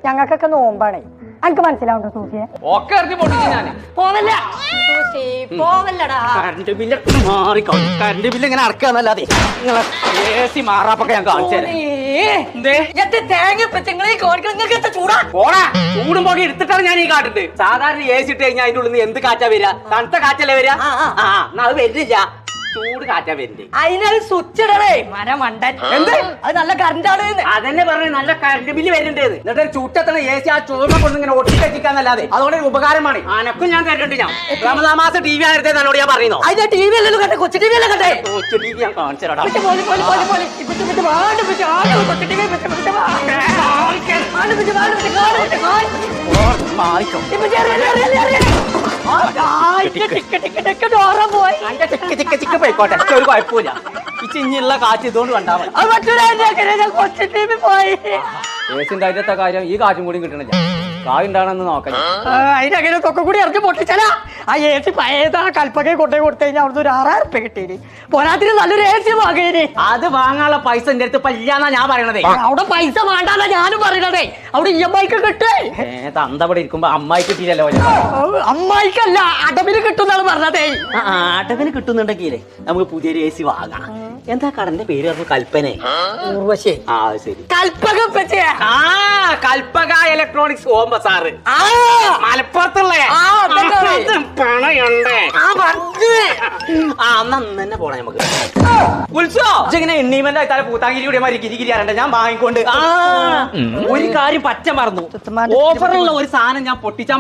ഞങ്ങൾക്കൊക്കെ നോമ്പാണേ. എനിക്ക് മനസ്സിലാവുണ്ടോ സൂഫിയെ? ഒക്കെ ഇറക്കി പൊട്ടിച്ചു ഞാന്. പോവല്ല പോവല്ലടാ. കറണ്ട് ബില്ല് മാറിക്കോ. കറണ്ട് ബില്ല് ഇങ്ങനെ അടക്കാന്നല്ലാതെ നിങ്ങളെ AC മാറാപ്പൊക്കെ ഞാൻ കാണിച്ചു തരാം. പോടാ, ചൂടും പോകെ എടുത്തിട്ടാണ് ഞാൻ ഈ കാട്ടുന്നത്. സാധാരണ AC ഇട്ട് കഴിഞ്ഞാൽ അതിന്റെ ഉള്ളിൽ നിന്ന് എന്ത് കാറ്റാ വരിക? തണുത്ത കാറ്റല്ലേ വരിക? അത് വരുന്നില്ല, ചൂട് കാറ്റാ വരുന്നത്. അതിനൊരു സ്വിച്ച് ഇടണേ മണ്ടൻ. എന്ത് അത് നല്ല കറണ്ടാണ്. അതന്നെ പറഞ്ഞ നല്ല കറണ്ട് ബില്ല് വരുന്നുണ്ട്. എന്നിട്ട് ചൂട്ടത്തണ AC ആ ചോർമ കൊണ്ട് ഇങ്ങനെ ഒട്ടിക്കറ്റിക്കാന്നല്ലാതെ അതുകൊണ്ട് ഒരു ഉപകാരമാണ്. അനക്കും ഞാൻ തരുന്നുണ്ട്. ഞാൻ റമദാൻ മാസം TV ആയിരുന്നേ നല്ലോട് ഞാൻ പറയുന്നു. അതിന്റെ TV അല്ലല്ലോ കണ്ടേ, കൊച്ചു TV അല്ലേ കണ്ടേ? കൊച്ചു TV ഞാൻ കാണിച്ചു തരാം. മാറിക്കോ. പോയിക്കോട്ടെ, ഒരു കുഴപ്പമില്ല. ഈ ചിഞ്ഞുള്ള കാറ്റ് ഇതുകൊണ്ട് കണ്ടാ മതി. ഏസിന്റെ അതിന്റെ കാര്യം ഈ കാറ്റും കൂടി കിട്ടണില്ല. കായുണ്ടാണെന്ന് നോക്കാം. അതിനങ്ങനെ തൊക്കെ കൂടി ഇറക്കി പൊട്ടിച്ചാലാ ആ AC പഴയതാ കൽപ്പകയെ കൊണ്ടേ കൊടുത്തു കഴിഞ്ഞാൽ അവിടുന്ന് ഒരു 6000 ഉറുപ്പിക കിട്ടീന്. പോരാത്തിന് നല്ലൊരു AC വാങ്ങേന്. അത് വാങ്ങാനുള്ള പൈസ എന്റെ അടുത്ത് ഇല്ലാന്നാ ഞാൻ പറയണതേ. അവിടെ പൈസ വേണ്ടാന്നാ ഞാനും പറയണതേ. അവിടെ EMI കിട്ടേ. തന്തവിടെ ഇരിക്കുമ്പോ അമ്മായി കിട്ടിയില്ലല്ലോ. അമ്മായിക്കല്ല, അടവിന് കിട്ടുന്നാണ് പറഞ്ഞതേ. അടവിന് കിട്ടുന്നുണ്ടെങ്കിലേ നമുക്ക് പുതിയൊരു AC വാങ്ങാം. എന്താ കടന്റെ പേര് പറഞ്ഞു? കൽപ്പന. ഊർവശി. ആ ശരി, Kalpaka Kalpaka electronics home bazaar മലപ്പുറത്തുള്ള പണയുണ്ട്. തന്നെ പോണേ നമുക്ക്. ഉത്സവം ഇങ്ങനെ എണ്ണീമെന്റ് ആയിത്താലെ പൂത്താങ്കിരി കൂടി മാറി കിരികിരി അറിയണ്ട. ഞാൻ വാങ്ങിക്കൊണ്ട് ഒരു കാര്യം പറ്റ മറന്നു. ഓഫറുള്ള ഒരു സാധനം ഞാൻ പൊട്ടിച്ചാൻ